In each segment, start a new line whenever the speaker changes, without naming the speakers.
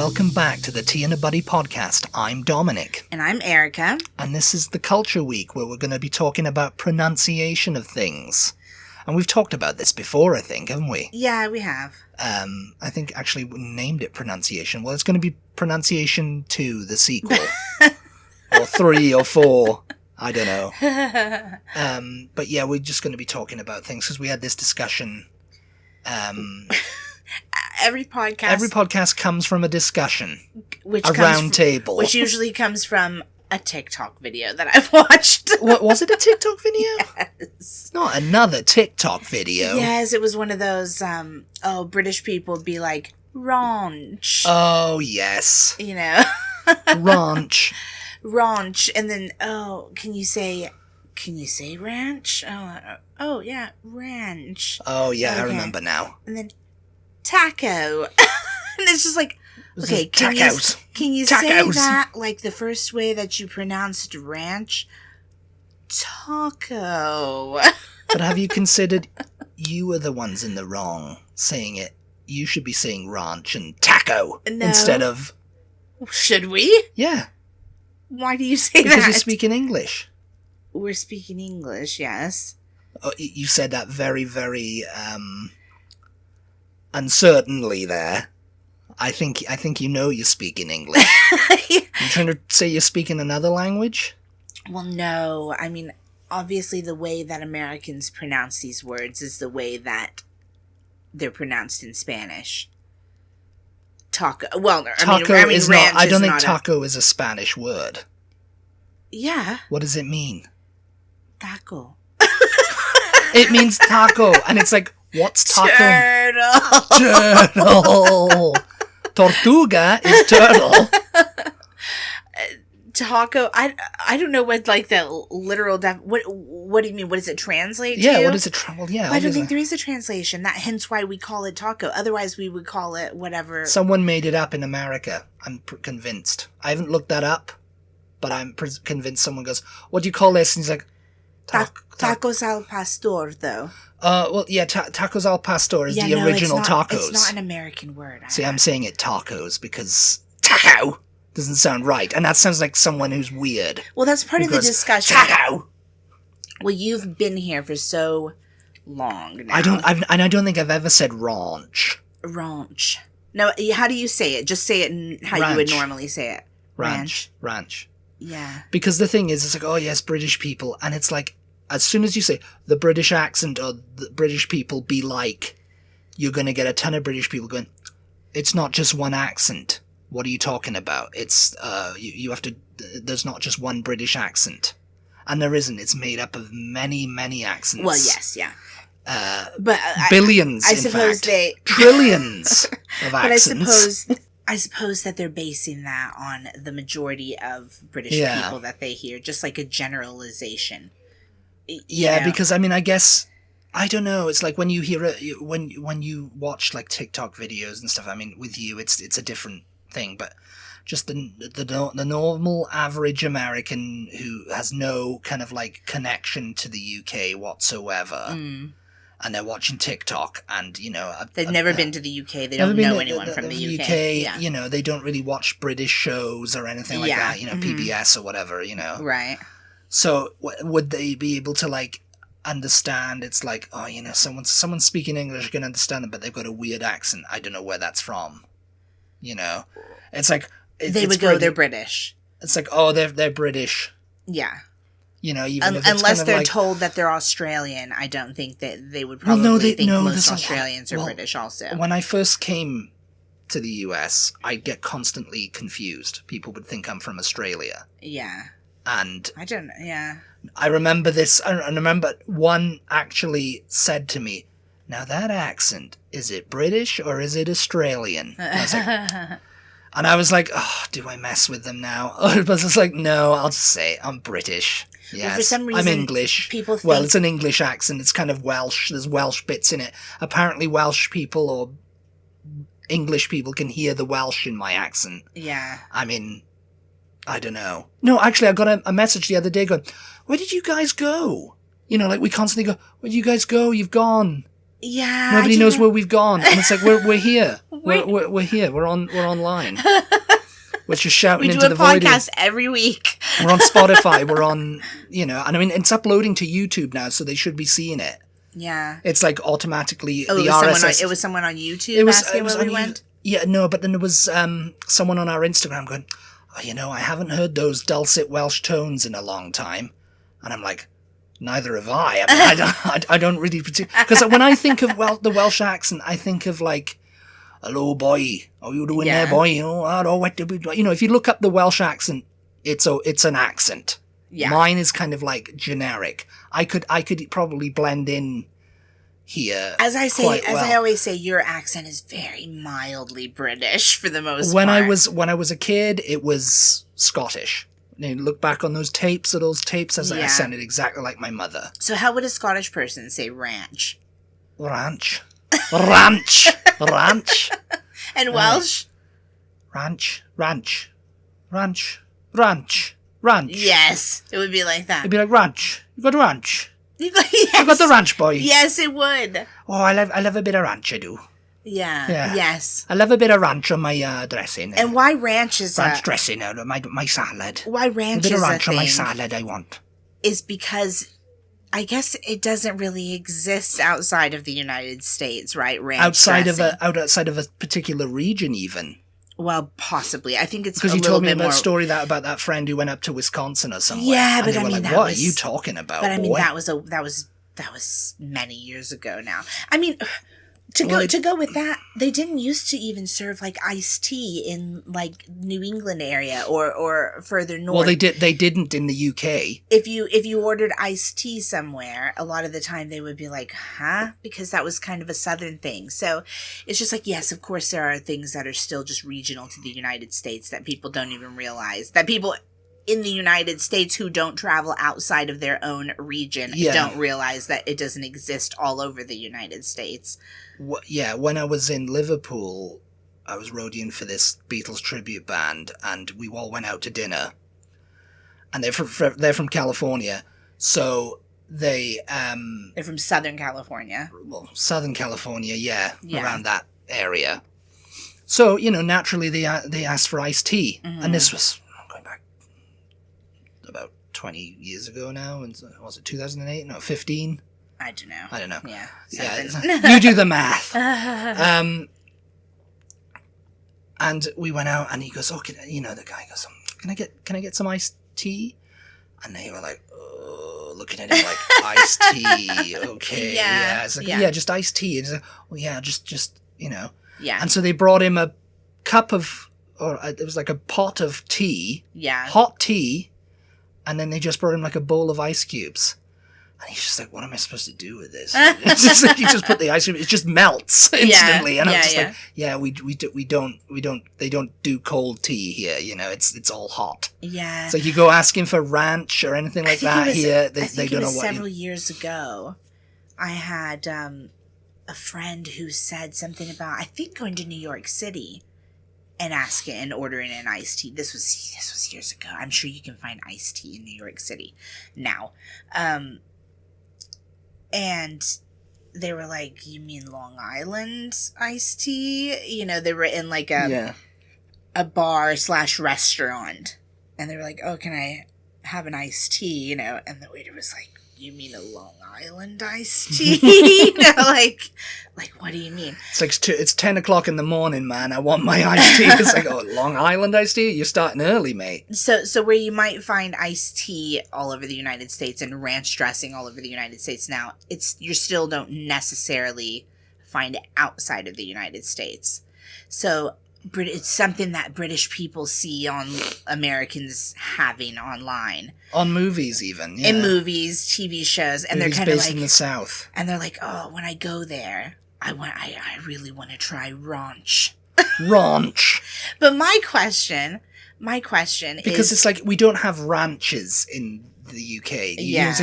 welcome back to the Tea and a Buddy podcast. I'm Dominic.
And I'm Erica.
And this is the Culture Week, where we're going to be talking about pronunciation of things. And we've talked about this before, I think, haven't we?
Yeah, we have.
I think actually we named it Pronunciation. Well, it's going to be Pronunciation 2, the sequel. Or 3 or 4. I don't know. But yeah, we're just going to be talking about things because we had this discussion.
Every podcast
comes from a discussion.
A
round table.
Which usually comes from a TikTok video that I've watched.
What, was it a TikTok video?
Yes.
Not another TikTok video.
Yes, it was one of those, British people would be like, raunch.
Oh, yes.
You know?
Raunch.
Raunch. And then, can you say ranch? Oh, yeah, ranch.
Oh, yeah,
okay.
I remember now.
And then taco. And it's just like, okay, can you say that like the first way that you pronounced ranch? Taco.
But have you considered you were the ones in the wrong saying it? You should be saying ranch and taco instead of...
Should we?
Yeah.
Why do you say that?
Because you're speaking English.
We're speaking English, yes.
Oh, you said that very, very uncertainly there. I think you know you're speaking English.
Yeah.
You trying to say you're speaking another language?
Well, no. I mean, obviously the way that Americans pronounce these words is the way that they're pronounced in Spanish. Taco. Well,
taco
I mean,
is
ranch
not. I don't
is
think taco is a Spanish word.
Yeah.
What does it mean?
Taco.
It means taco, and it's like, what's taco?
Turtle.
Turtle. Tortuga is turtle.
Taco. I don't know what like the literal what do you mean? What does it translate to?
Yeah. What does it well, yeah.
I don't think there is a translation. That hence why we call it taco. Otherwise, we would call it whatever.
Someone made it up in America. I'm convinced. I haven't looked that up, but I'm convinced someone goes, "What do you call this?" And he's like,
Tacos al pastor, though.
Well, yeah, tacos al pastor is the original tacos.
It's not an American word.
See, I'm saying it tacos because taco doesn't sound right, and that sounds like someone who's weird.
Well, that's part of the discussion.
Taco.
Well, you've been here for so long now.
I don't think I've ever said ranch.
Ranch. No, how do you say it? Just say it in how you would normally say it.
Ranch.
Yeah.
Because the thing is, it's like, oh yes, British people, and it's like, as soon as you say the British accent or the British people be like, you're going to get a ton of British people going, it's not just one accent. What are you talking about? It's, you have to, there's not just one British accent. And there isn't. It's made up of many, many accents.
Well, yes, yeah.
But billions,
I suppose
trillions of accents.
But I suppose that they're basing that on the majority of British people that they hear, just like a generalization.
Yeah, because I mean, I guess, I don't know. It's like when you hear it, when you watch like TikTok videos and stuff. I mean, with you, it's a different thing, but just the normal average American who has no kind of like connection to the UK whatsoever, and they're watching TikTok, and you know
they've never been to the UK. They don't know anyone from the UK.
Yeah. You know, they don't really watch British shows or anything like that. You know, PBS or whatever. You know,
right.
So would they be able to like understand? It's like, oh, you know, someone speaking English can understand them, but they've got a weird accent. I don't know where that's from. You know, it's like
they would go. They're British.
It's like, oh, they're British.
Yeah.
You know, even if it's
unless
kind of
they're
like,
told that they're Australian, I don't think that they would probably think most Australians are British. Also,
when I first came to the US, I'd get constantly confused. People would think I'm from Australia.
Yeah.
And
I don't know. Yeah. I
remember this. I remember one actually said to me, "Now that accent, is it British or is it Australian?" And I was like, oh, do I mess with them now? But it's like, no, I'll just say I'm British. Yes,
well, for some reason,
I'm English.
People think...
Well, it's an English accent. It's kind of Welsh. There's Welsh bits in it. Apparently Welsh people or English people can hear the Welsh in my accent.
Yeah.
I mean, I don't know. No, actually, I got a message the other day going, where did you guys go? You know, like we constantly go, where did you guys go? You've gone.
Yeah.
Nobody knows where we've gone. And it's like, we're here.
We're-
We're here. We're online. We're just shouting
We do
into
a
the void.
podcast every week.
We're on Spotify. We're on, and I mean, it's uploading to YouTube now, so they should be seeing it.
Yeah.
It's like automatically
Oh,
the
it was
RSS.
it was someone on YouTube asking where we went?
Yeah, no, but then there was someone on our Instagram going, oh, I haven't heard those dulcet Welsh tones in a long time. And I'm like, neither have I. I mean, I don't really... Because when I think of the Welsh accent, I think of like, hello, boy. How you doing there, boy? I don't know what to be... if you look up the Welsh accent, it's an accent. Yeah. Mine is kind of like generic. I could probably blend in here.
As I always say, your accent is very mildly British for the most
part.
When
I was a kid, it was Scottish. Look back on those tapes, I sounded exactly like my mother.
So how would a Scottish person say ranch?
Ranch. Ranch. Ranch.
And Welsh?
Ranch. Ranch. Ranch. Ranch. Ranch.
Yes, it would be like that.
It'd be like ranch. You got ranch.
Yes.
You got the ranch, boy.
Yes, it would.
Oh, I love a bit of ranch, I do.
Yeah. Yes.
I love a bit of ranch on my dressing.
And why ranch is
ranch dressing out of my salad?
Why ranch is a thing?
A bit of ranch on my salad, I want.
Is because I guess it doesn't really exist outside of the United States, right? Ranch
outside
dressing.
of a particular region, even.
Well, possibly. I think it's
because you told me about a story about that friend who went up to Wisconsin or somewhere.
Yeah, but I mean,
like, what are you talking about?
But I mean, that was many years ago now. I mean, to go with that, they didn't used to even serve like iced tea in like New England area or further north.
Well, they didn't in the UK.
If you ordered iced tea somewhere, a lot of the time they would be like, "Huh?" Because that was kind of a southern thing. So it's just like, yes, of course there are things that are still just regional to the United States that people don't even realize. That people in the United States who don't travel outside of their own region don't realize that it doesn't exist all over the United States.
When I was in Liverpool, I was roadieing for this Beatles tribute band, and we all went out to dinner. And they're from California, so they're
from Southern California.
Well, Southern California, around that area. So naturally they asked for iced tea, and this was going back about 20 years ago now. And was it 2008? No, 15.
I don't know. Yeah.
You do the math. And we went out, and he goes, "Oh, the guy goes, can I get some iced tea?" And they were like, "Oh," looking at him like, "Iced tea, okay, yeah." It's like, "Yeah, just iced tea." And he's like, "Oh yeah, just Yeah.
And
so they brought him a cup of, or it was like a pot of tea, hot tea, and then they just brought him like a bowl of ice cubes. And he's just like, "What am I supposed to do with this?" It's just like you just put the ice cream; it just melts instantly. And I'm just like, they don't do cold tea here. It's all hot.
Yeah.
So you go asking for ranch or anything like that here, they don't know what.
Several years ago, I had a friend who said something about going to New York City and asking and ordering an iced tea. This was years ago. I'm sure you can find iced tea in New York City now. And they were like, "You mean Long Island iced tea?" They were in like a bar / restaurant. And they were like, "Oh, can I have an iced tea?" And the waiter was like, "You mean a Long Island iced tea?" Like, what do you mean?
It's like, it's 10 o'clock in the morning, man. I want my iced tea. It's like, "Oh, Long Island iced tea? You're starting early, mate."
So where you might find iced tea all over the United States and ranch dressing all over the United States now, you still don't necessarily find it outside of the United States. So it's something that British people see on Americans having online.
On movies, even. Yeah.
In movies, TV shows. And
movies
they're kind of
based in the South.
And they're like, "Oh, when I go there, I really want to try ranch."
Ranch.
But my question is...
Because it's like, we don't have ranches in the UK.
Yeah.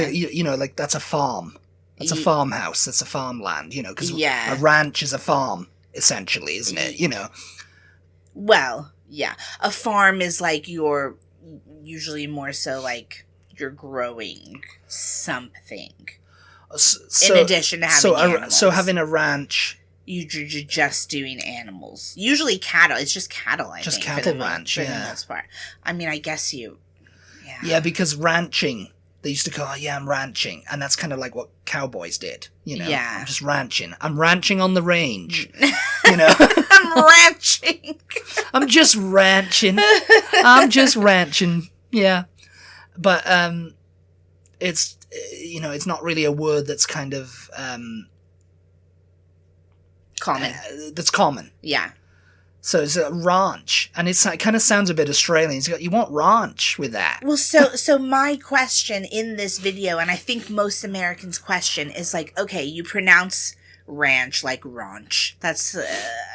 Like, that's a farm. That's a farmhouse. That's a farmland, because a ranch is a farm, essentially, isn't it?
Well, yeah. A farm is like you're usually more so like you're growing something.
So,
in addition to having animals.
So having a ranch...
You're just doing animals. Usually cattle. It's just cattle, I think.
Just cattle ranch,
for the most part. I mean, I guess you... Yeah.
Yeah, because ranching... They used to call, I'm ranching. And that's kind of like what cowboys did, you know?
Yeah.
I'm just ranching. I'm ranching on the range, you know?
I'm ranching.
I'm just ranching. I'm just ranching. Yeah. But, it's, you know, it's not really a word that's kind of,
common.
That's common.
Yeah.
So it's a ranch, and it kind of sounds a bit Australian. You want ranch with that.
Well, so my question in this video, and I think most Americans' question is like, okay, you pronounce ranch like ranch. That's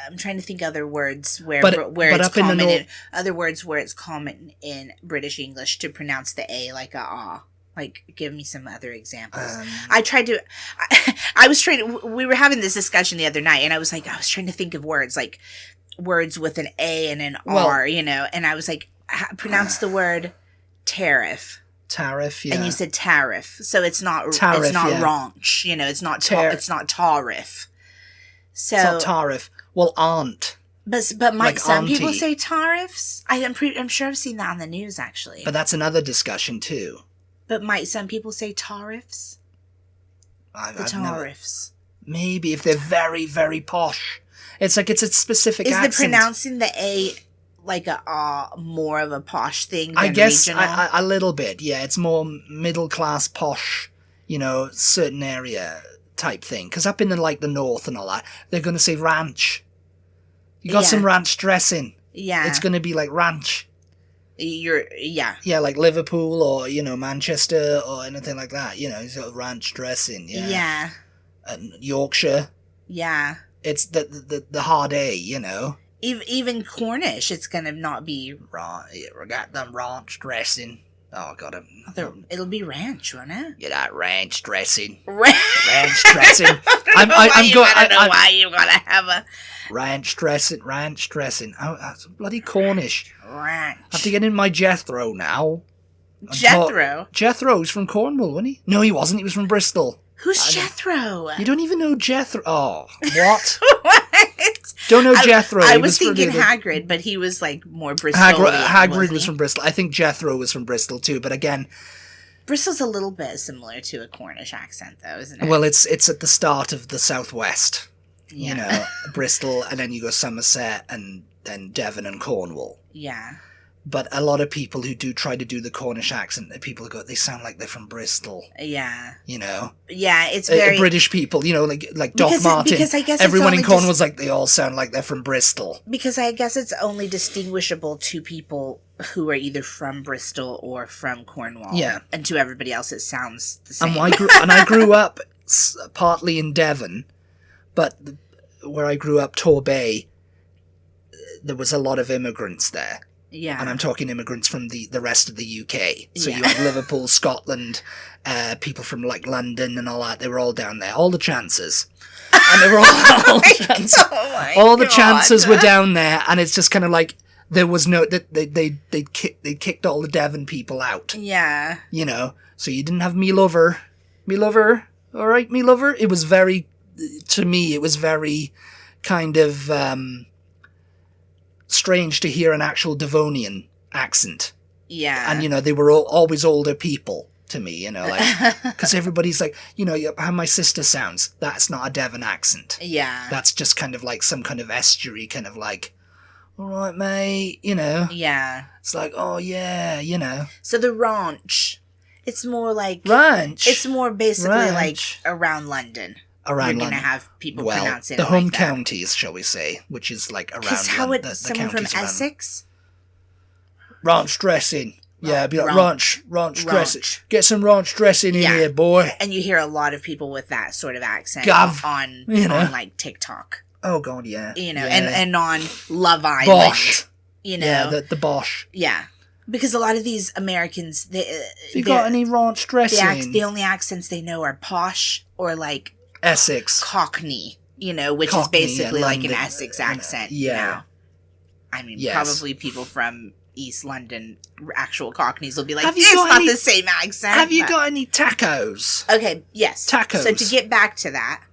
I'm trying to think other words where it's common in other words where it's common in British English to pronounce the A like a ah. Like, give me some other examples. We were having this discussion the other night, and I was trying to think of words, like words with an A and an R, you know, and I was like, pronounce the word tariff.
Tariff, yeah.
And you said tariff, so it's not
tariff,
it's not
yeah.
ranch, you know, it's not it's not tariff. So
it's not tariff. Well, aunt.
But might
like
some
auntie.
people say tariffs? I'm sure I've seen that on the news actually.
But that's another discussion too.
But might some people say tariffs? The tariffs.
Maybe if they're very, very posh. It's like it's a specific accent.
Is the pronouncing the A like a more of a posh thing than
I guess
regional?
a little bit, yeah. It's more middle class posh, you know, certain area type thing. Because up in the north and all that, they're going to say ranch. You got some ranch dressing.
Yeah.
It's going to be like ranch.
Yeah,
like Liverpool or, you know, Manchester or anything like that, you know, it's got ranch dressing,
yeah,
and Yorkshire, it's the hard A, you know,
even Cornish, it's gonna not be
we got them ranch dressing. Oh god,
it'll be ranch, won't it?
Yeah, that ranch dressing.
Ranch
dressing.
I don't know why you gotta have a
ranch dressing. Oh, that's bloody Cornish.
Ranch.
I have to get in my Jethro now.
Jethro?
Jethro's from Cornwall, wasn't he? No, he wasn't. He was from Bristol.
Who's Jethro?
You don't even know Jethro. Oh, what?
What?
Don't know Jethro.
I was thinking Hagrid, but he was like more Bristol.
Hagrid was from Bristol. I think Jethro was from Bristol too, but again...
Bristol's a little bit similar to a Cornish accent, though, isn't it?
Well, it's at the start of the southwest. Yeah. You know, Bristol, and then you go Somerset, and then Devon and Cornwall.
Yeah.
But a lot of people who do try to do the Cornish accent, people go, they sound like they're from Bristol.
Yeah.
You know?
Yeah, it's very...
British people, you know, like Doc Martin.
Because I guess
everyone in Cornwall's like, they all sound like they're from Bristol.
Because I guess it's only distinguishable to people who are either from Bristol or from Cornwall.
Yeah.
And to everybody else, it sounds the same.
And I grew up partly in Devon, but where I grew up, Torbay, there was a lot of immigrants there.
Yeah.
And I'm talking immigrants from the rest of the UK. So you had Liverpool, Scotland, people from like London and all that. They were all down there. All the chances. And they were all the chances were down there. And it's just kind of like, there was no, they kicked all the Devon people out.
Yeah.
You know, so you didn't have me lover. All right, me lover. It was very, to me, it was very kind of, strange to hear an actual Devonian accent.
Yeah.
And, you know, they were always older people to me, you know, like, because everybody's like, you know, how my sister sounds. That's not a Devon accent.
Yeah.
That's just kind of like some kind of estuary, kind of like, all right, mate, you know.
Yeah.
It's like, oh, yeah, you know.
So the ranch, it's more like...
Ranch?
It's more basically like around London.
Around
You're going to have people pronounce it
the home
like
counties, shall we say, which is like around
the someone from Essex?
Ranch dressing. Yeah, be like, ranch dressing. Get some ranch dressing in here, boy.
And you hear a lot of people with that sort of accent on like TikTok.
Oh, God, yeah.
You know, and on Love Island.
Bosh.
You know.
Yeah, the bosh.
Yeah. Because a lot of these Americans...
you got any ranch dressing?
The only accents they know are posh or like...
Essex.
Cockney, you know, is basically like an Essex accent. Yeah. I mean, probably people from East London actual Cockneys will be like,
Have you
it's
got
not
any-
the same accent.
Have you
but-
got any tacos?
Okay, yes.
Tacos.
So to get back to that,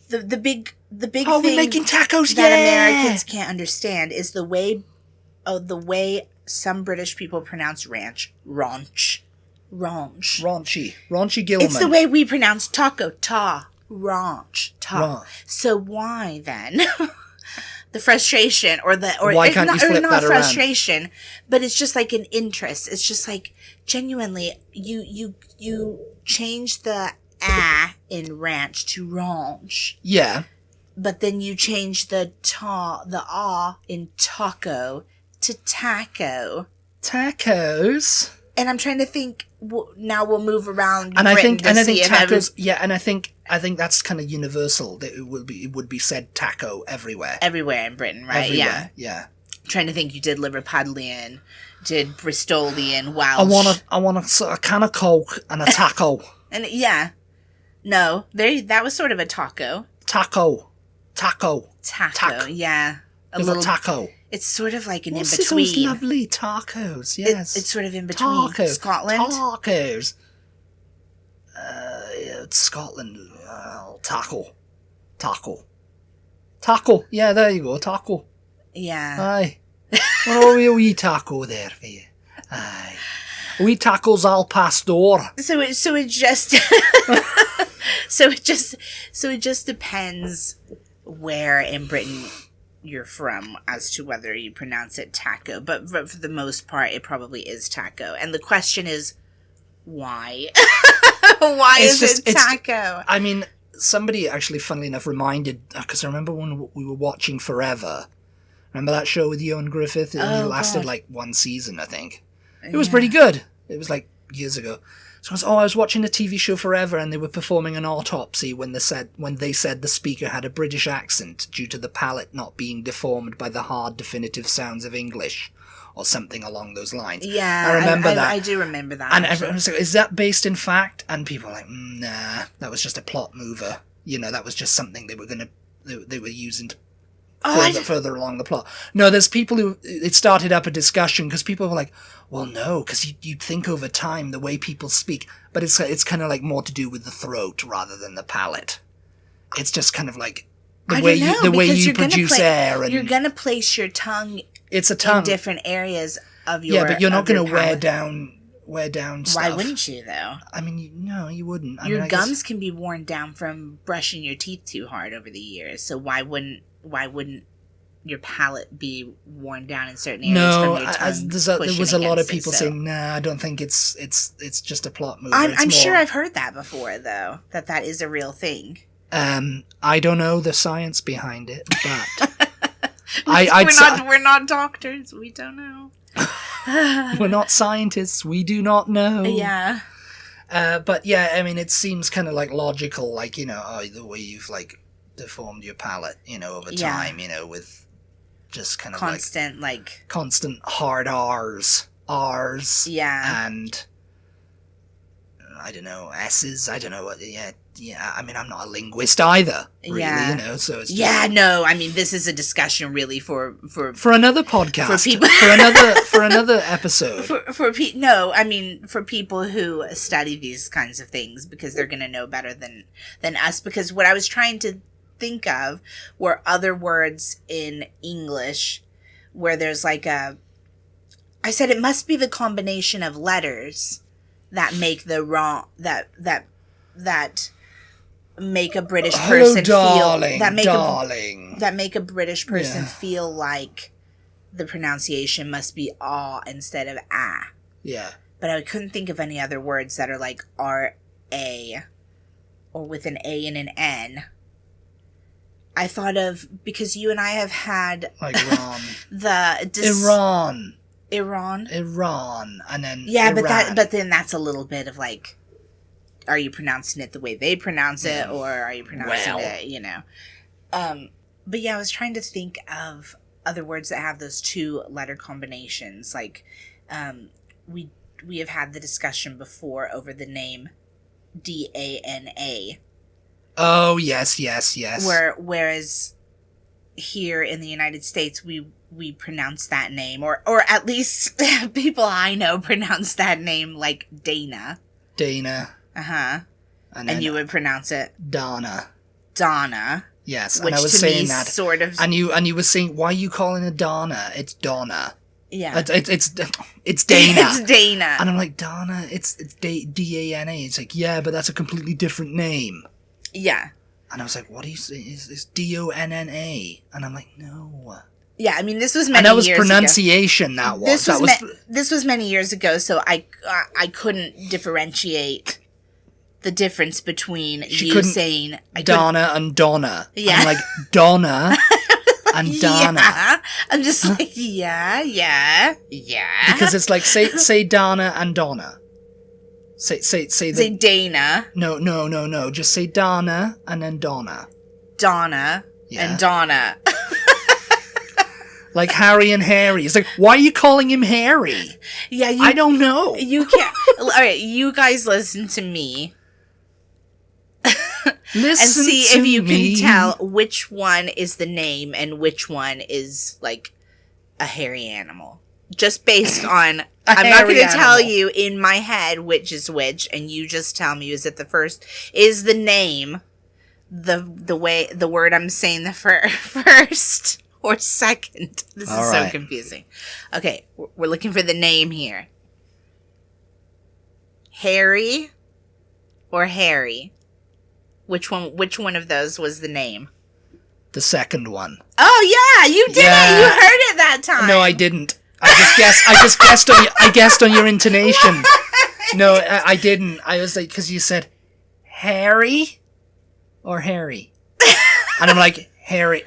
the big
Oh,
thing
we're making tacos,
that
yeah!
Americans can't understand is the way some British people pronounce ranch. Ranch.
Raunchy Gilman.
It's the way we pronounce taco. Ranch.
Ranch.
So why then? The frustration or
Why can't you flip that around?
Frustration, but it's just like an interest. It's just like genuinely you change the in ranch to ranch.
Yeah.
But then you change the in taco to taco.
Tacos.
And I'm trying to think. Now we'll move around.
And I think
tacos.
and I think that's kind of universal. That it would be said taco everywhere.
Everywhere in Britain, right?
Everywhere, yeah.
Trying to think. You did Liverpudlian, did Bristolian, Welsh.
I want a can of Coke and a taco.
And no, that was sort of a taco.
Taco.
Yeah, a
There's
little
a taco.
It's sort of like an
What's
in between.
those lovely tacos? Yes,
It's sort of in between. Scotland.
Tacos. It's Scotland. Taco. Yeah, there you go. Taco.
Yeah.
Aye. What a wee taco there for you. Aye. A wee taco's al pastor.
So it just so it just depends where in Britain you're from as to whether you pronounce it taco, but for the most part it probably is taco. And the question is why? Why is it taco?
I mean, somebody actually, funnily enough, reminded, because I remember when we were watching Forever. Remember that show with Ewan Griffith? It only lasted like one season, I think. It was pretty good. It was like years ago. So I was watching the TV show Forever, and they were performing an autopsy when they said the speaker had a British accent due to the palate not being deformed by the hard, definitive sounds of English, or something along those lines.
Yeah,
I remember that.
I do remember that.
And everyone was like, "Is that based in fact?" And people were like, "Nah, that was just a plot mover. You know, that was just something they were using to." Further along the plot. No, there's people who... It started up a discussion because people were like, well, no, because you'd think over time the way people speak, but it's kind of like more to do with the throat rather than the palate. It's just kind of like the way you produce air, and
you're gonna place your tongue.
It's a tongue
in different areas of your...
Yeah, but you're not going to wear down stuff.
Why wouldn't you, though?
I mean, no, you wouldn't.
Your gums can be worn down from brushing your teeth too hard over the years, so why wouldn't your palate be worn down in certain areas from your tongue?
There was a lot of people saying, nah, I don't think it's just a plot movie.
I'm sure I've heard that before, though, that is a real thing.
I don't know the science behind it, but
we're not doctors. We don't know.
We're not scientists. We do not know.
Yeah.
But yeah, I mean, it seems kind of like logical, like, you know, the way you've like deformed your palate, you know, over time, you know, with just kind of constant hard R's,
yeah,
and I don't know, S's, I don't know what, yeah, I mean, I'm not a linguist either, really, you know, so it's just,
no, I mean, this is a discussion really for
another podcast,
for people,
for another episode,
for people who study these kinds of things, because they're going to know better than us, because what I was trying to think of were other words in English where there's like I said it must be the combination of letters that make the wrong that make a British person feel that make a British person feel like the pronunciation must be ah instead of ah.
Yeah.
But I couldn't think of any other words that are like R-A or with an A and an N. I thought of, because you and I have had
like Iran, Iran, and then Iran.
but then that's a little bit of like, are you pronouncing it the way they pronounce it, or are you pronouncing it, you know? But yeah, I was trying to think of other words that have those two letter combinations. Like, we have had the discussion before over the name Dana.
Oh, yes.
Whereas here in the United States, we we pronounce that name, or at least people I know pronounce that name like Dana.
Dana.
Uh-huh. And you would pronounce it
Donna.
Donna.
Yes,
which
and I was
to
saying
me
that.
Sort of.
And you were saying, why are you calling it Donna? It's Donna.
Yeah.
It's Dana.
It's Dana.
And I'm like, Donna, it's Dana. It's like, yeah, but that's a completely different name.
Yeah.
And I was like, what do you say? It's Donna. And I'm like, no.
Yeah, I mean, this was many years ago.
And that was Pronunciation,
ago.
That was.
This was many years ago, so I couldn't differentiate the difference between saying...
Donna and Donna.
Yeah.
I'm like, Donna and Donna.
Yeah. I'm just like, yeah.
Because it's like, say Donna and Donna. Say
Dana.
No. Just say Donna and then Donna.
Donna and Donna.
Like Harry and Harry. It's like, why are you calling him Harry?
Yeah,
I don't know.
You can't. All right, you guys listen to me. And see if you can tell which one is the name and which one is like a hairy animal. Just based on, I'm not going to tell you in my head which is which, and you just tell me, is it the first, is the name the word I'm saying the first or second? This is so confusing. Okay, we're looking for the name here. Harry or Harry? Which one of those was the name?
The second one.
Oh yeah, you did it. You heard it that time.
No, I didn't. I just guessed on your intonation. No, I didn't. I was like, because you said Harry or Harry, and I'm like, Harry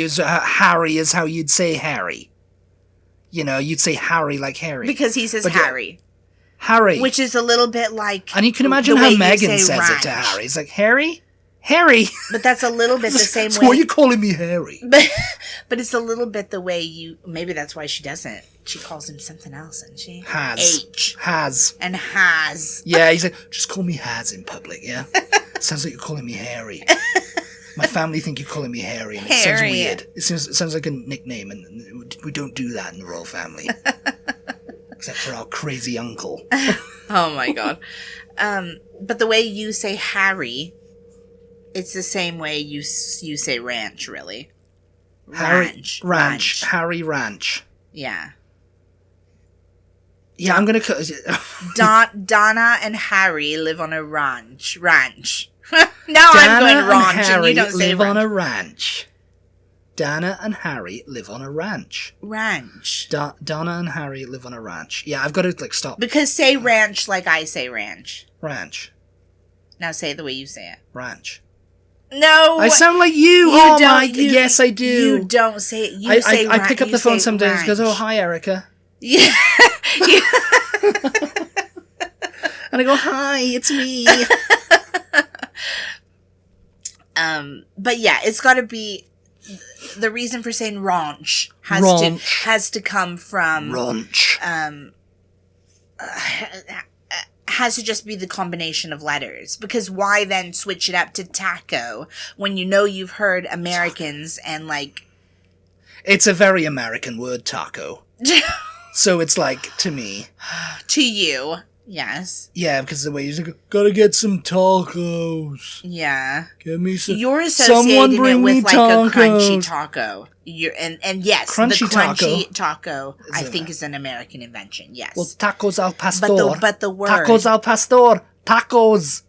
is how you'd say Harry. You know, you'd say Harry like Harry
because he says Harry.
Harry.
Which is a little bit like...
And you can imagine how Megan says it to Harry. It's like, Harry?
But that's a little bit the same way...
Why are you calling me Harry?
But it's a little bit the way you... Maybe that's why she doesn't. She calls him something else, doesn't she?
Has.
H.
Has.
And has.
Yeah, he's like, just call me Has in public, yeah? Sounds like you're calling me Harry. My family think you're calling me Harry, and it sounds weird. It sounds like a nickname, and we don't do that in the royal family. Except for our crazy uncle.
Oh my god. But the way you say Harry, it's the same way you say ranch, really.
Ranch. Harry Ranch.
Yeah.
Yeah, I'm gonna...
Donna and Harry live on a ranch. Now I'm going ranch, and you don't say
live on a ranch. Donna and Harry live on a ranch. Donna and Harry live on a ranch. Yeah, I've got to, stop.
Because say ranch like I say ranch.
Ranch.
Now say it the way you say it.
Ranch.
No!
I sound like you! Yes, I do.
You don't say it. You say
I pick up the phone some days and goes, oh, hi, Erica.
Yeah.
And I go, hi, it's me.
But yeah, it's got to be... The reason for saying ranch has to come from...
Ranch.
Has to just be the combination of letters. Because why then switch it up to taco when you know you've heard Americans and
It's a very American word, taco. So it's like, to me...
To you, yes.
Yeah, because the way you gotta get some tacos.
Yeah.
Give me some...
You're associating it with
tacos.
A crunchy taco. And yes,
crunchy
the crunchy taco I think is an American invention, yes.
Well, tacos al pastor.
But the word...
Tacos al pastor. Tacos.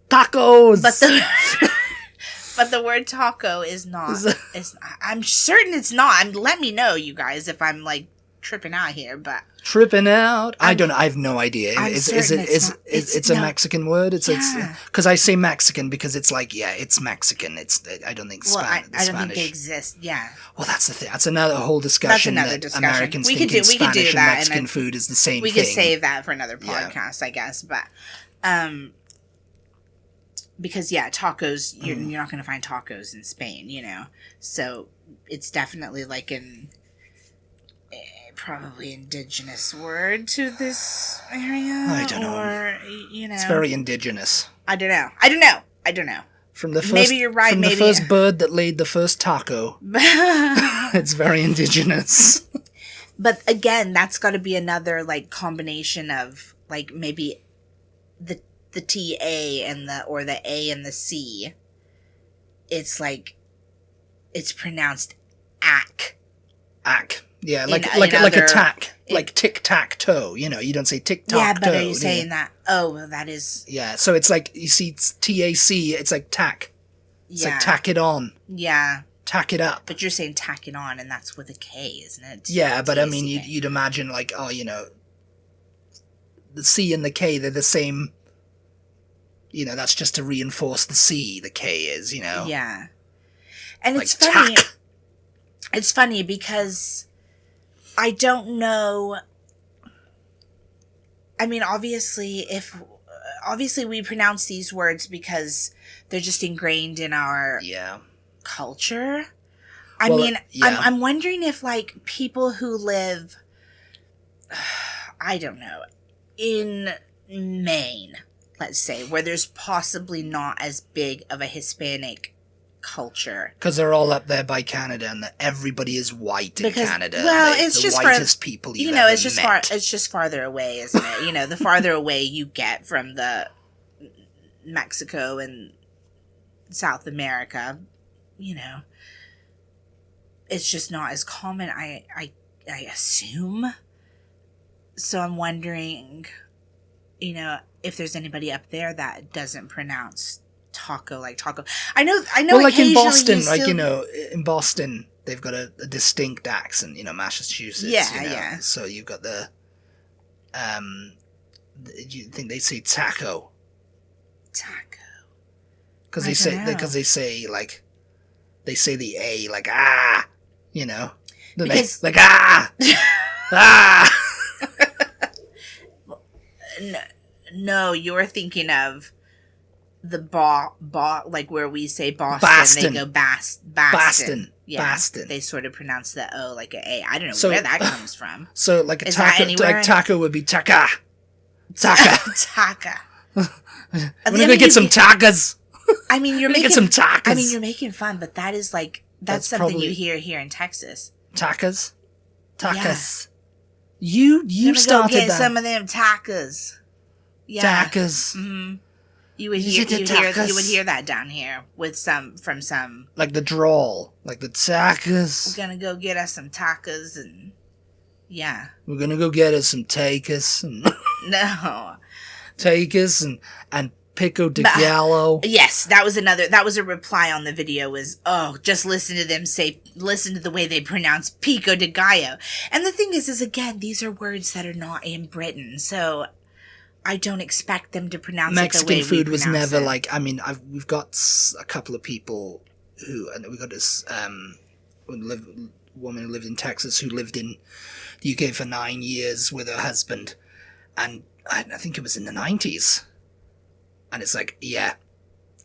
But the word taco is not... I'm certain it's not. Let me know, you guys, if I'm, tripping out here, but...
Tripping out? I don't know. I have no idea.
It's
a Mexican word? It's because I say Mexican because it's it's Mexican. I don't think Spanish.
I don't think they exist. Yeah.
Well, that's the thing. That's another whole discussion. Americans think Spanish and Mexican food is the same thing.
We could save that for another podcast, I guess. But because tacos, you're not going to find tacos in Spain, So it's definitely probably indigenous word to this area.
I don't know.
Or,
It's very indigenous.
I don't know.
From the first,
maybe you're right.
From
maybe
the first bird that laid the first taco. It's very indigenous.
But again, that's got to be another like combination of like maybe the TA and the or the A and the C. It's like it's pronounced ack.
Ack. Yeah, like
other,
a tack. Like tic-tac-toe, you know, you don't say tic-tac-toe.
Yeah, but are you saying that? Oh, well, that is...
Yeah, so it's like, you see, it's TAC, it's like tack. It's like tack it on.
Yeah.
Tack it up.
But you're saying tack it on, and that's with a K, isn't it?
Yeah, but I mean, you'd imagine, like, oh, you know, the C and the K, they're the same, you know, that's just to reinforce the C, the K is, you know?
Yeah. And
like
it's funny.
tack.
It's funny because... I don't know. I mean, obviously we pronounce these words because they're just ingrained in our culture. I mean, I'm wondering if like people who live, I don't know, in Maine, let's say, where there's possibly not as big of a Hispanic culture,
because they're all up there by Canada, and everybody is white in Canada.
Well, it's
the
just
whitest people
you
you've
know,
ever
it's just
met.
it's just farther away, isn't it? You know, the farther away you get from the Mexico and South America, you know, it's just not as common. I assume. So I'm wondering, you know, if there's anybody up there that doesn't pronounce taco like taco. I know.
Well, like in Boston,
like
you know, in Boston they've got a distinct accent. You know, Massachusetts.
Yeah,
you know?
yeah.
So you've got the. Do you think they say taco?
Taco.
Because they say like, they say the A like ah, you know, because like ah, ah.
No, you're thinking of the like where we say Boston. They go Baston. Yeah,
Baston.
They sort of pronounce the O like an A. I don't know where that comes from.
So like a taco would be taka. Taka.
Taka.
I'm gonna go get some takas.
I mean, you're making
get some takas.
I mean, you're making fun, but that is like that's something probably, you hear here in Texas.
Takas. Yeah. You started
go get
that.
some of them takas. Yeah.
Takas.
Mm-hmm. You would hear that down here from some
like the drawl, like the takas.
We're gonna go get us some takas and yeah.
We're gonna go get us some takas and
no.
Takas and pico de gallo.
Yes, that was a reply on the video was, oh, just listen to the way they pronounce pico de gallo. And the thing is again, these are words that are not in Britain, so I don't expect them to pronounce
Mexican
it the way
food
we
was never
it.
Like, I mean, we've got a couple of people and we got this woman who lived in Texas who lived in the UK for 9 years with her husband, and I think it was in the 90s, and it's like, yeah,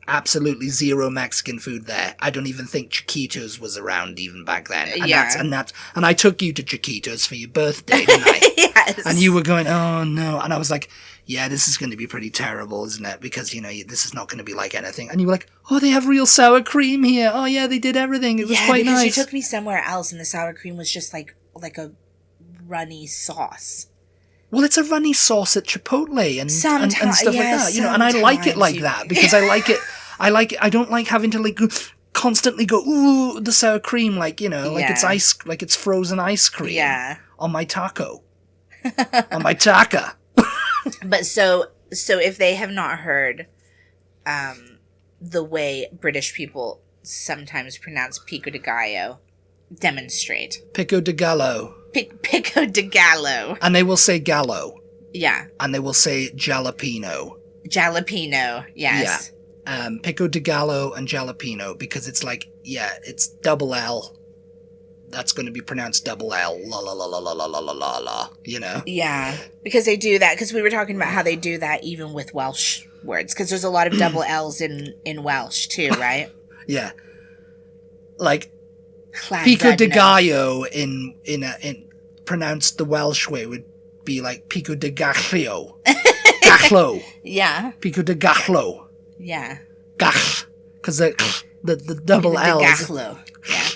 absolutely zero Mexican food there. I don't even think Chiquitos was around even back then. And and I took you to Chiquitos for your birthday, didn't I?
Yes.
And you were going, oh no, and I was like, yeah, this is going to be pretty terrible, isn't it? Because, you know, this is not going to be like anything. And you were like, oh, they have real sour cream here. Oh, yeah, they did everything. It was quite nice. Yeah,
because you took me somewhere else, and the sour cream was just like a runny sauce.
Well, it's a runny sauce at Chipotle and stuff like that, you know. And I like it like that because I like it. I don't like having to like constantly go, ooh, the sour cream, like, you know, like it's like it's frozen ice cream on my taco, on my taka.
But so if they have not heard the way British people sometimes pronounce pico de gallo, demonstrate.
Pico de gallo.
Pico de gallo.
And they will say gallo.
Yeah.
And they will say jalapeno.
Jalapeno, yes.
Yeah. Pico de gallo and jalapeno, because it's like, yeah, it's double L. That's going to be pronounced double L, la la la la la la la la la la, you know?
Yeah, because they do that, because we were talking about how they do that even with Welsh words, because there's a lot of double L's in Welsh too, right?
Yeah. Like, pico de gallo in pronounced the Welsh way would be like pico de gallo. Gallo.
Yeah.
Pico de gallo.
Yeah.
Gach. Because the double
The
L's.
gachlo. Yeah.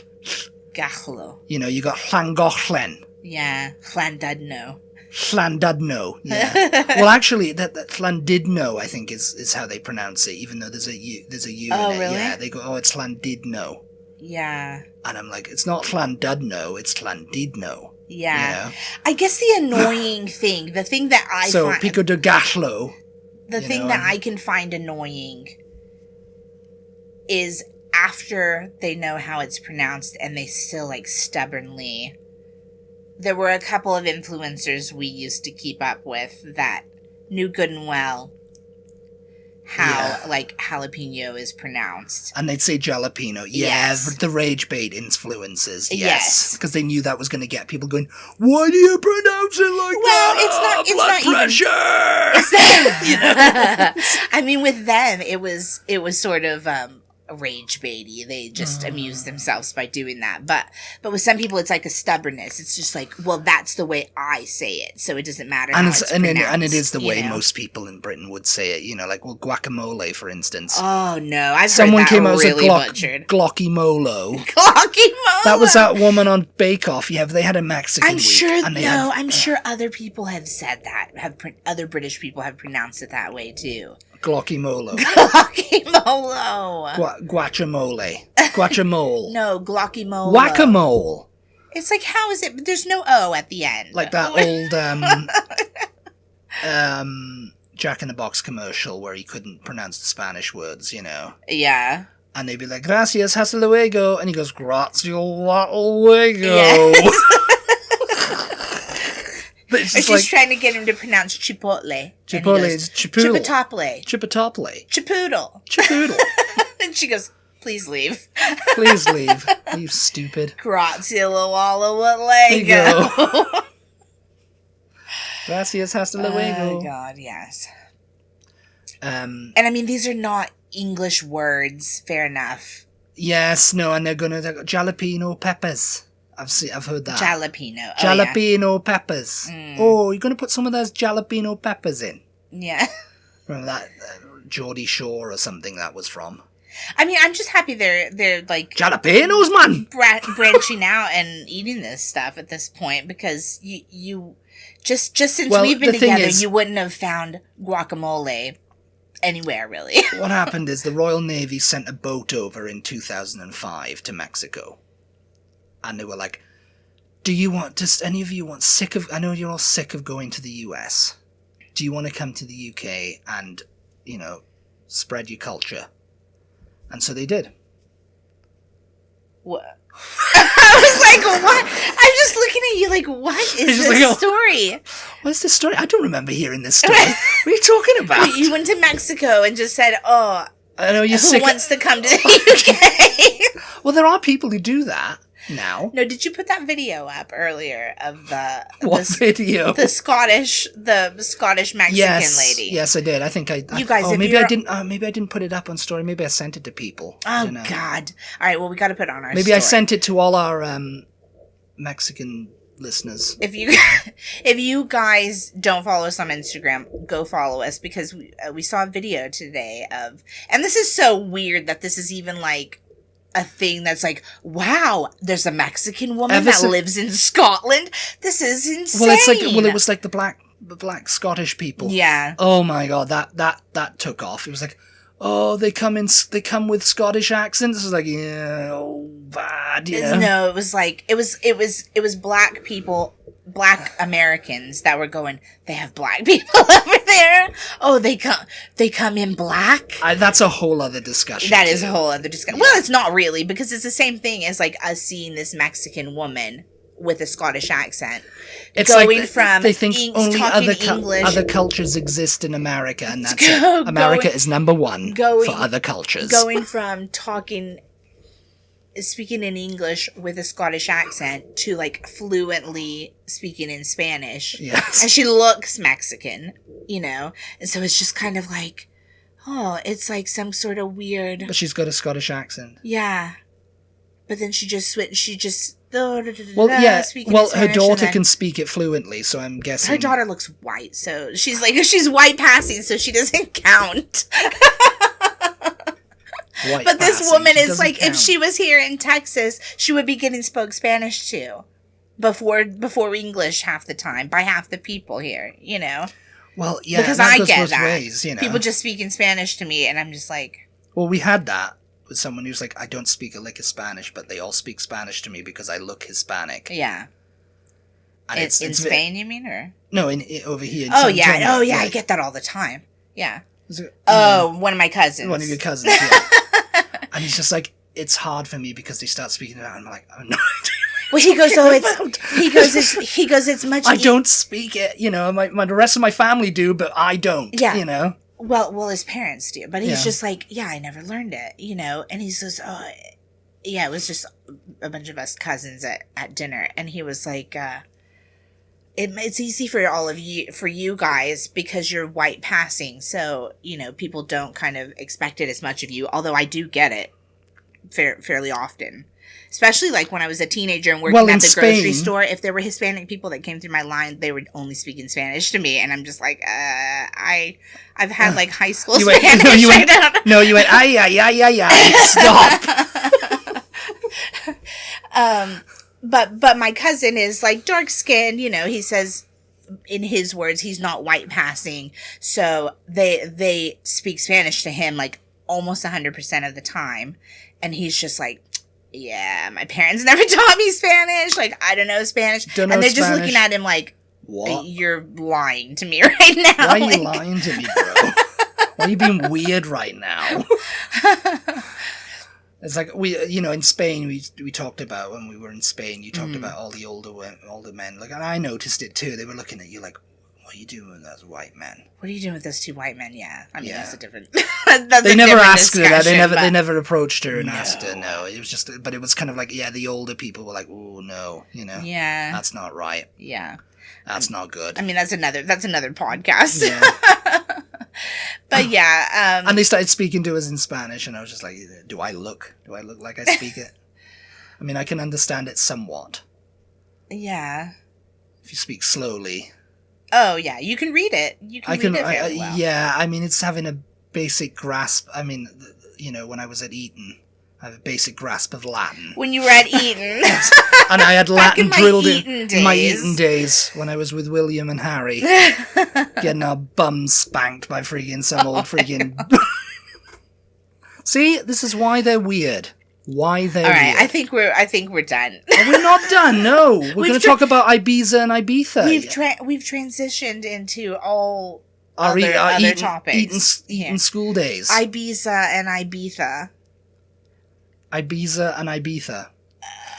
Gachlo.
You know, you got Llangollen.
Yeah. Llandudno.
Llandudno. Yeah. Well, actually, that Llandudno, I think, is how they pronounce it, even though there's a U
Oh,
in it.
really?
Yeah, they go, oh, it's Llandudno.
Yeah.
And I'm like, it's not Llandudno, it's Llandudno.
Yeah.
You know?
I guess the annoying thing, the thing that I
So,
find...
Pico de Gallo.
The thing that I can find annoying is after they know how it's pronounced and they still, like, stubbornly... There were a couple of influencers we used to keep up with that knew good and well how, like, jalapeno is pronounced.
And they'd say jalapeno. Yeah,
Yes.
the rage bait influences.
Yes.
Yes. Because they knew that was going to get people going, why do you pronounce it like
Well,
that?
it's
Blood
not even-
pressure! You know?
I mean, with them, it was sort of rage baity. They just amused themselves by doing that. But with some people, it's like a stubbornness. It's just like, well, that's the way I say it, so it doesn't matter
And
how
it's
it's
and
pronounced.
it is the
you
way
know?
most people in Britain would say it. You know, like, well, guacamole, for instance.
Oh no, I've
Someone
heard that
came out as
really
a
butchered.
Glocky Molo.
Glocky Molo.
That was that woman on Bake Off. Yeah, they had a Mexican
I'm
week.
sure.
And
I'm sure other people have said that. Other British people have pronounced it that way too.
Glocky Molo.
Glocky Molo.
Guacamole. Guacamole.
No, Glocky Molo.
Guacamole.
It's like, how is it? There's no O at the end.
Like that old Jack in the Box commercial where he couldn't pronounce the Spanish words, you know.
Yeah.
And they'd be like, gracias, hasta luego. And he goes, gracias, hasta luego.
Yes.
But it's
Or
just
she's
like,
trying to get him to pronounce chipotle.
Chipotle
And he
is
goes,
chipotle.
Chipotle.
Chipotle.
Chipoodle.
Chipoodle.
And she goes, please leave.
Please leave. You stupid.
Grazie walla
There you
lego.
go. Gracias, hasta luego.
Oh, God, yes.
Um,
And I mean, these are not English words, fair enough.
yes, no, and they're gonna jalapeno peppers. I've heard that.
Jalapeno. Oh,
Jalapeno peppers.
Mm.
Oh, you're gonna put some of those jalapeno peppers in.
Yeah.
Remember that Geordie Shore or something that was from?
I mean, I'm just happy they're like
Jalapenos, man!
branching out and eating this stuff at this point, because you just since
Well,
we've been
the thing
together,
is-
you wouldn't have found guacamole anywhere, really.
What happened is the Royal Navy sent a boat over in 2005 to Mexico. And they were like, does any of you I know you're all sick of going to the US. Do you want to come to the UK and, you know, spread your culture? And so they did.
What? I was like, what? I'm just looking at you like, what is
just
this
like, oh.
story?
What's this story? I don't remember hearing this story. What are you talking about?
You went to Mexico and just said, oh,
I know you're
who
sick.
wants to come to the UK?
Well, there are people who do that now.
No, did you put that video up earlier of
What video?
the Scottish Mexican
Yes,
lady?
yes, I did. I think
You guys, if
maybe I
you're-
didn't. Maybe I didn't put it up on story. Maybe I sent it to people. I
Oh
don't know.
God! All right, well, we got to put it on our.
Maybe I
story.
sent it to all our Mexican listeners.
If you guys don't follow us on Instagram, go follow us, because we saw a video today of, and this is so weird that this is even like a thing that's like, wow, there's a Mexican woman that lives in Scotland. This is insane.
Well, it was like the black Scottish people.
Yeah.
Oh my God, that took off. It was like, oh, they come with Scottish accents. It was like, yeah, oh, bad, you know?
No, it was like it was black people, black Americans that were going, they have black people over there. Oh, they come in black.
That's a whole other discussion.
That is
too.
a whole other discussion. Well, it's not really, because it's the same thing as like us seeing this Mexican woman with a Scottish accent.
It's
going
like
from
they think only
talking
other
English,
cultures exist in America, and that's it. America is number one for other cultures.
Going from speaking in English with a Scottish accent to like fluently speaking in Spanish.
Yes.
And she looks Mexican, you know? And so it's just kind of like, oh, it's like some sort of weird.
But she's got a Scottish accent.
Yeah. But then she just
Well, yeah. Well, her daughter
can.
can speak it fluently, so I'm guessing
Her daughter looks white, so she's white passing, so she doesn't count.
white
But this
passing.
woman
She
is
doesn't
like, if
count.
she was here in Texas, she would be getting spoke Spanish too. Before English half the time, by half the people here, you know?
Well, yeah,
Because
that
I
goes
get
both
that.
ways, you know.
People just speaking Spanish to me, and I'm just like...
Well, we had that with someone who's like, I don't speak a lick of Spanish, but they all speak Spanish to me because I look Hispanic.
Yeah.
And
in Spain, you mean? Or
No, over here in
Oh,
San
yeah.
Antonio.
Oh, yeah, I get that all the time. Yeah.
Oh,
one of my cousins.
one of your cousins, yeah. And he's just like, it's hard for me because they start speaking it out. And I'm like, I'm not.
Well, he goes, it's much.
I don't speak it, you know. The rest of my family do, but I don't.
Yeah.
You know.
Well, his parents do, but he's
Yeah.
just like, yeah, I never learned it, you know. And he says, oh, yeah, it was just a bunch of us cousins at dinner, and he was like, it's easy for you guys because you're white passing, so you know people don't kind of expect it as much of you. Although I do get it fairly often. Especially like when I was a teenager and working at the grocery store, if there were Hispanic people that came through my line, they were only speaking Spanish to me, and I'm just like, I've had like high school Spanish.
You went, stop.
But my cousin is like dark skinned, you know. He says, in his words, he's not white passing, so they speak Spanish to him like almost 100% of the time, and he's just like, yeah, my parents never taught me Spanish. Like, I don't know Spanish. And they're just looking at him like, what? You're lying to me right now.
Why are you lying to me, bro? Why are you being weird right now? It's like, in Spain, we talked about, when we were in Spain, you talked about all the older men. Like, and I noticed it too. They were looking at you like, what are you doing with those white men?
What are you doing with those two white men? Yeah. I mean, that's a different...
They never asked her that. They never approached her and asked her, no. It was just... But it was kind of like, yeah, the older people were like, oh, no, you know?
Yeah.
That's not right.
Yeah.
That's not good.
I mean, that's another podcast.
Yeah.
But yeah.
And they started speaking to us in Spanish, and I was just like, do I look like I speak it? I mean, I can understand it somewhat.
Yeah.
If you speak slowly...
Oh, yeah. You can read it. You can read it fairly well.
Yeah, I mean, it's having a basic grasp. I mean, you know, when I was at Eton, I have a basic grasp of Latin.
When you were at Eton.
And I had Latin drilled in my
days.
Eton days when I was with William and Harry. Getting our bums spanked by some old freaking... See, this is why they're weird. Why they're weird.
All right, I think we're done.
We're not done. No, we're going to talk about Ibiza and Ibiza.
We've transitioned into all
other
topics.
Eton school days.
Ibiza and Ibiza.
Ibiza and Ibiza.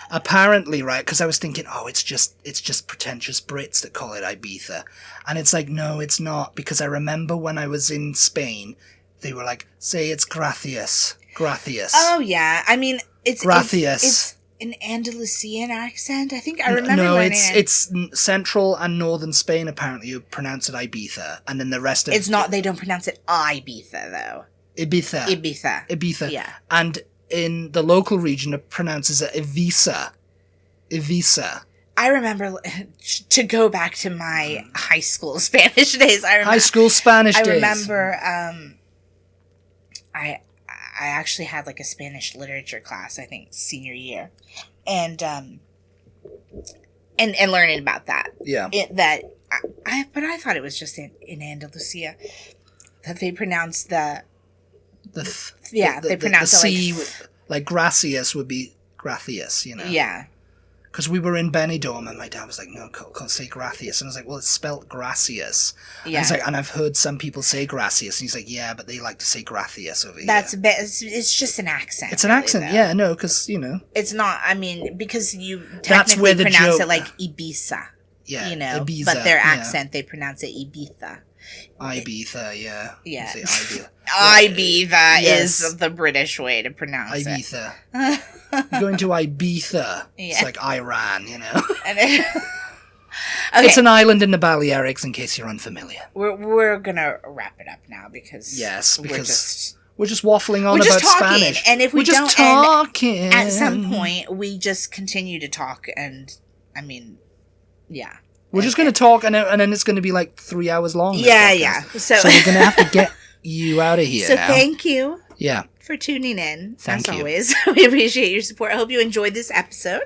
Apparently, right? Because I was thinking, it's just pretentious Brits that call it Ibiza, and it's like, no, it's not. Because I remember when I was in Spain, they were like, say it's gracias. Gracias.
Oh, yeah. I mean, it's an Andalusian accent. I think I remember learning it.
It's central and northern Spain, apparently. You pronounce it Ibiza. And then the rest of
it's not, they don't pronounce it Ibiza, though.
Ibiza.
Yeah.
And in the local region, it pronounces it Ibiza. I
remember, to go back to my high school Spanish days,
high school Spanish days.
I remember, I actually had like a Spanish literature class, I think, senior year, and learning about that.
Yeah.
But I thought it was just in Andalusia that they pronounce they pronounce
the
it
C, like gracias would be gracias, you know.
Yeah.
Because we were in Benidorm and my dad was like, no, can't say gracias. And I was like, well, it's spelled gracias.
Yeah.
And I've heard some people say gracias. And he's like, yeah, but they like to say gracias over here.
It's just an accent.
It's an accent, yeah, no, because, you know.
It's not, I mean, because you technically pronounce it like Ibiza.
Yeah,
you know,
Ibiza,
but their accent, they pronounce it Ibiza.
Ibiza, yeah.
Yeah.
Say Ibiza.
Ibiza is the British way to pronounce
Ibiza. You're going to Ibiza.
Yeah.
It's like Iran, you know.
Okay.
It's an island in the Balearics, in case you're unfamiliar.
We're gonna wrap it up now because
we're just waffling on about Spanish.
And if we
we're just talking,
at some point we just continue to talk, and I mean, yeah.
We're just going to talk, and then it's going to be like 3 hours long.
Yeah. So
we're going to have to get you out of here
So
now.
thank you.
Yeah.
for tuning in.
Thank you.
Always, we appreciate your support. I hope you enjoyed this episode.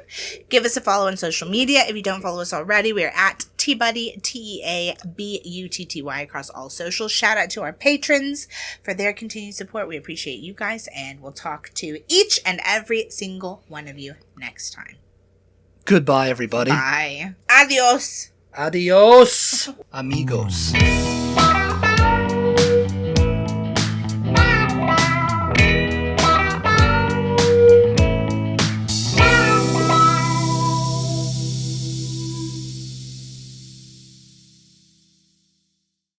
Give us a follow on social media. If you don't follow us already, we are at TButty, TEABUTTY across all socials. Shout out to our patrons for their continued support. We appreciate you guys, and we'll talk to each and every single one of you next time.
Goodbye, everybody.
Bye. Adios.
Adios, amigos.